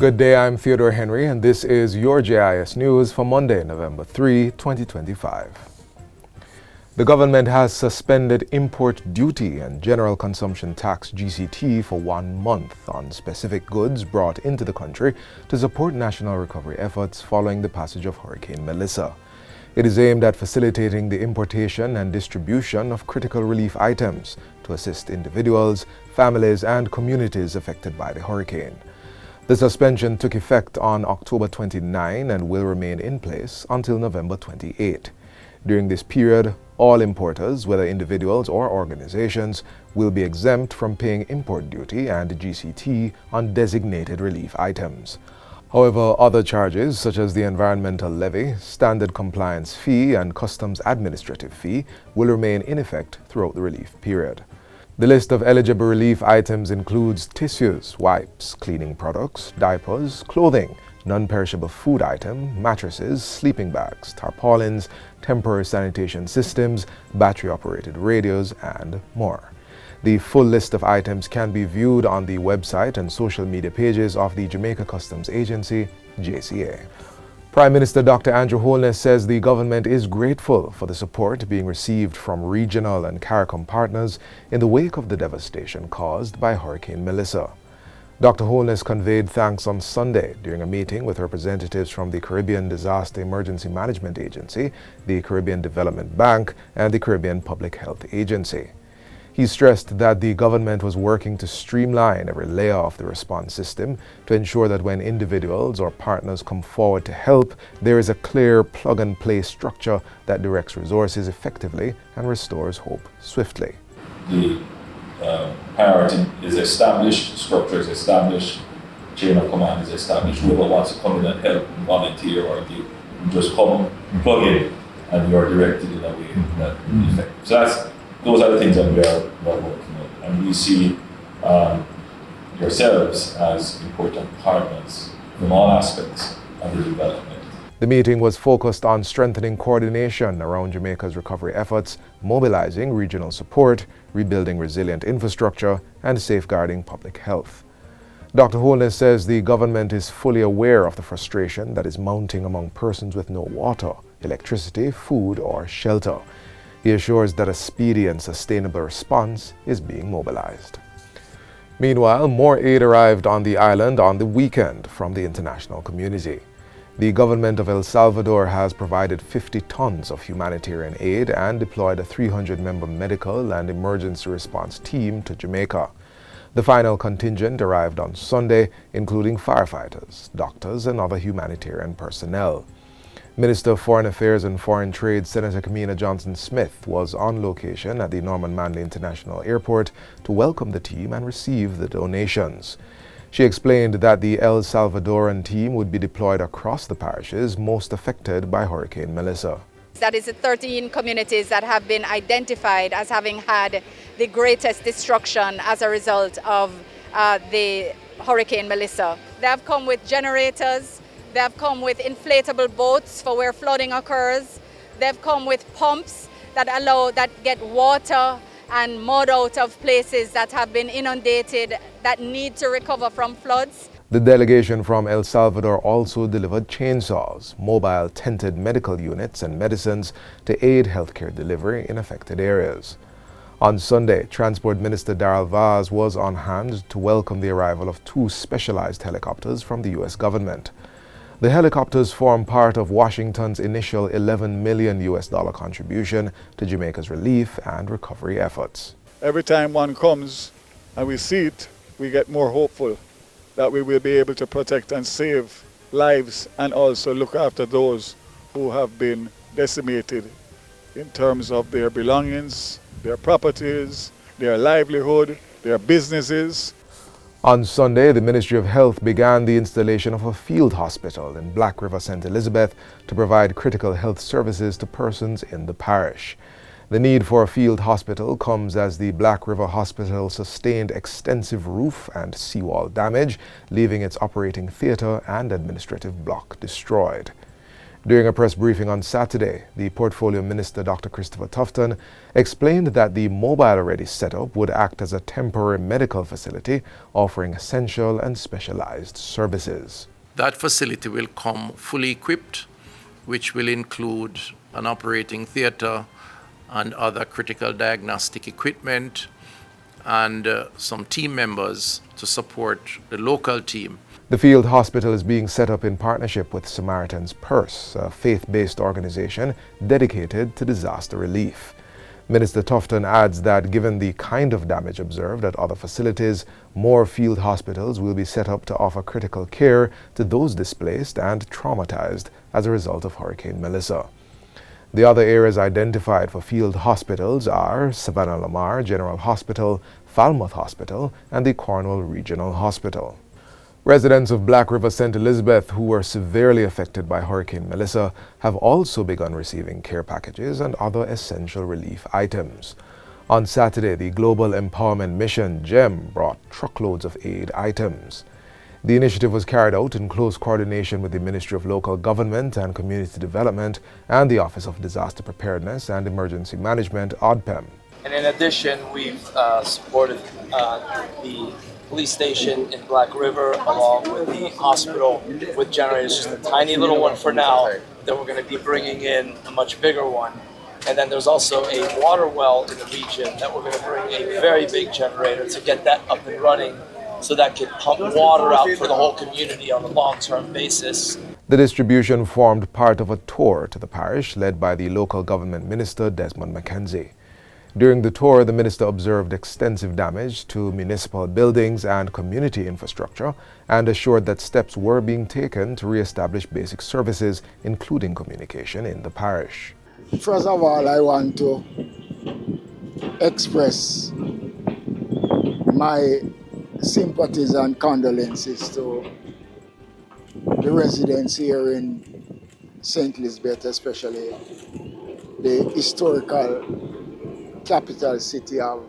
Good day, I'm Theodore Henry, and this is your JIS News for Monday, November 3, 2025. The government has suspended import duty and general consumption tax GCT for 1 month on specific goods brought into the country to support national recovery efforts following the passage of Hurricane Melissa. It is aimed at facilitating the importation and distribution of critical relief items to assist individuals, families, and communities affected by the hurricane. The suspension took effect on October 29 and will remain in place until November 28. During this period, all importers, whether individuals or organizations, will be exempt from paying import duty and GCT on designated relief items. However, other charges such as the environmental levy, standard compliance fee, and customs administrative fee will remain in effect throughout the relief period. The list of eligible relief items includes tissues, wipes, cleaning products, diapers, clothing, non-perishable food items, mattresses, sleeping bags, tarpaulins, temporary sanitation systems, battery-operated radios, and more. The full list of items can be viewed on the website and social media pages of the Jamaica Customs Agency, JCA. Prime Minister Dr. Andrew Holness says the government is grateful for the support being received from regional and CARICOM partners in the wake of the devastation caused by Hurricane Melissa. Dr. Holness conveyed thanks on Sunday during a meeting with representatives from the Caribbean Disaster Emergency Management Agency, the Caribbean Development Bank, and the Caribbean Public Health Agency. He stressed that the government was working to streamline every layer of the response system to ensure that when individuals or partners come forward to help, there is a clear plug-and-play structure that directs resources effectively and restores hope swiftly. The priority is established, structure is established, chain of command is established. Whoever wants to come in and help, volunteer, or you just come, plug in, and you are directed in a way that will be effective. So those are the things that we are working on. And we see yourselves as important partners from all aspects of the development. The meeting was focused on strengthening coordination around Jamaica's recovery efforts, mobilizing regional support, rebuilding resilient infrastructure, and safeguarding public health. Dr. Holness says the government is fully aware of the frustration that is mounting among persons with no water, electricity, food, or shelter. He assures that a speedy and sustainable response is being mobilized. Meanwhile, more aid arrived on the island on the weekend from the international community. The government of El Salvador has provided 50 tons of humanitarian aid and deployed a 300-member medical and emergency response team to Jamaica. The final contingent arrived on Sunday, including firefighters, doctors, and other humanitarian personnel. Minister of Foreign Affairs and Foreign Trade Senator Kamina Johnson-Smith was on location at the Norman Manley International Airport to welcome the team and receive the donations. She explained that the El Salvadoran team would be deployed across the parishes most affected by Hurricane Melissa. That is the 13 communities that have been identified as having had the greatest destruction as a result of the Hurricane Melissa. They have come with generators. They have come with inflatable boats for where flooding occurs. They've come with pumps that get water and mud out of places that have been inundated that need to recover from floods. The delegation from El Salvador also delivered chainsaws, mobile tented medical units, and medicines to aid healthcare delivery in affected areas. On Sunday, Transport Minister Darrell Vaz was on hand to welcome the arrival of 2 specialized helicopters from the U.S. government. The helicopters form part of Washington's initial $11 million contribution to Jamaica's relief and recovery efforts. Every time one comes and we see it, we get more hopeful that we will be able to protect and save lives and also look after those who have been decimated in terms of their belongings, their properties, their livelihood, their businesses. On Sunday, the Ministry of Health began the installation of a field hospital in Black River, St. Elizabeth to provide critical health services to persons in the parish. The need for a field hospital comes as the Black River Hospital sustained extensive roof and seawall damage, leaving its operating theatre and administrative block destroyed. During a press briefing on Saturday, the Portfolio Minister, Dr. Christopher Tufton, explained that the mobile-ready setup would act as a temporary medical facility offering essential and specialized services. That facility will come fully equipped, which will include an operating theater and other critical diagnostic equipment and some team members to support the local team. The field hospital is being set up in partnership with Samaritan's Purse, a faith-based organization dedicated to disaster relief. Minister Tufton adds that given the kind of damage observed at other facilities, more field hospitals will be set up to offer critical care to those displaced and traumatized as a result of Hurricane Melissa. The other areas identified for field hospitals are Savannah Lamar General Hospital, Falmouth Hospital, and the Cornwall Regional Hospital. Residents of Black River St. Elizabeth who were severely affected by Hurricane Melissa have also begun receiving care packages and other essential relief items. On Saturday, the Global Empowerment Mission, GEM, brought truckloads of aid items. The initiative was carried out in close coordination with the Ministry of Local Government and Community Development and the Office of Disaster Preparedness and Emergency Management, ODPEM. And in addition, we've supported the police station in Black River along with the hospital with generators, just a tiny little one for now, that we're going to be bringing in a much bigger one. And then there's also a water well in the region that we're going to bring a very big generator to get that up and running so that can pump water out for the whole community on a long-term basis. The distribution formed part of a tour to the parish led by the local government minister, Desmond McKenzie. During the tour, the minister observed extensive damage to municipal buildings and community infrastructure and assured that steps were being taken to re-establish basic services, including communication in the parish. First of all, I want to express my sympathies and condolences to the residents here in St. Elizabeth, especially the historical capital city of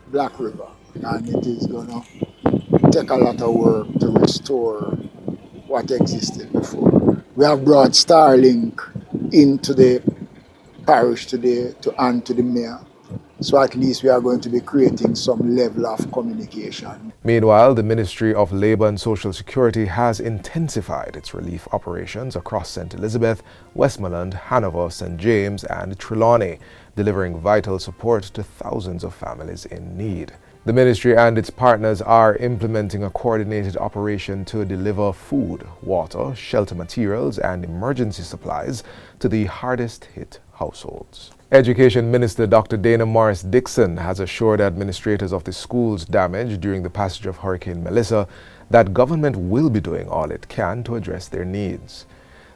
Black River, and it is going to take a lot of work to restore what existed before. We have brought Starlink into the parish today and to the mayor, so at least we are going to be creating some level of communication. Meanwhile, the Ministry of Labour and Social Security has intensified its relief operations across St. Elizabeth, Westmoreland, Hanover, St. James and Trelawney, delivering vital support to thousands of families in need. The ministry and its partners are implementing a coordinated operation to deliver food, water, shelter materials and emergency supplies to the hardest hit households. Education Minister Dr. Dana Morris Dixon has assured administrators of the schools damaged during the passage of Hurricane Melissa that government will be doing all it can to address their needs.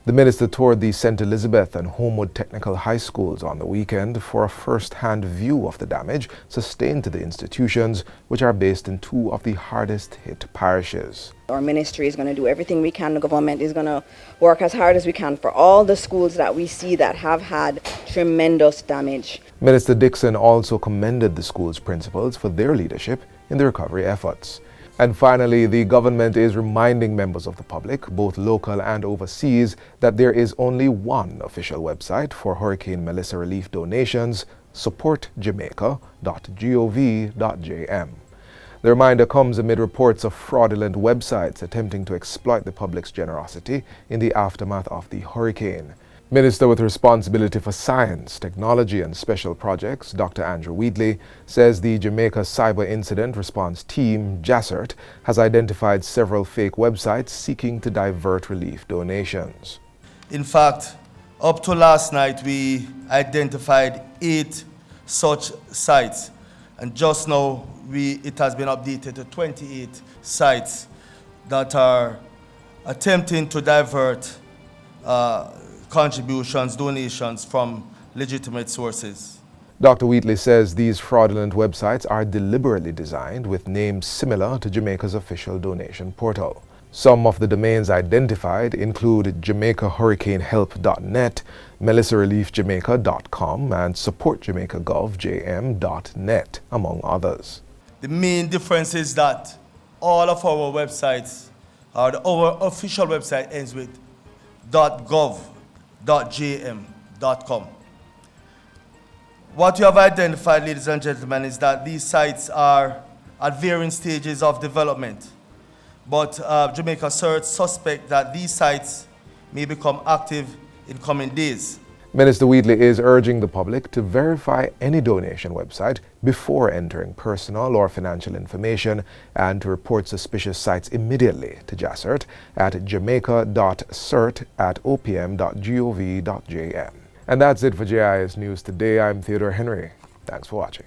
The minister toured the St. Elizabeth and Homewood Technical High Schools on the weekend for a first-hand view of the damage sustained to the institutions, which are based in two of the hardest-hit parishes. Our ministry is going to do everything we can. The government is going to work as hard as we can for all the schools that we see that have had tremendous damage. Minister Dixon also commended the school's principals for their leadership in the recovery efforts. And finally, the government is reminding members of the public, both local and overseas, that there is only one official website for Hurricane Melissa relief donations: supportjamaica.gov.jm. The reminder comes amid reports of fraudulent websites attempting to exploit the public's generosity in the aftermath of the hurricane. Minister with responsibility for science, technology and special projects, Dr. Andrew Wheatley, says the Jamaica Cyber Incident Response Team, JASERT, has identified several fake websites seeking to divert relief donations. In fact, up to last night, we identified 8 such sites, and just now it has been updated to 28 sites that are attempting to divert contributions, donations from legitimate sources. Dr. Wheatley says these fraudulent websites are deliberately designed with names similar to Jamaica's official donation portal. Some of the domains identified include JamaicaHurricaneHelp.net, MelissaReliefJamaica.com, and SupportJamaicaGovJM.net, among others. The main difference is that all of our websites, our official website ends with www.jamaica.gov.jm.com. What you have identified, ladies and gentlemen, is that these sites are at varying stages of development. But Jamaica CERT suspect that these sites may become active in coming days. Minister Wheatley is urging the public to verify any donation website before entering personal or financial information and to report suspicious sites immediately to JASCERT at jamaica.cert@opm.gov.jm. And that's it for JIS News today. I'm Theodore Henry. Thanks for watching.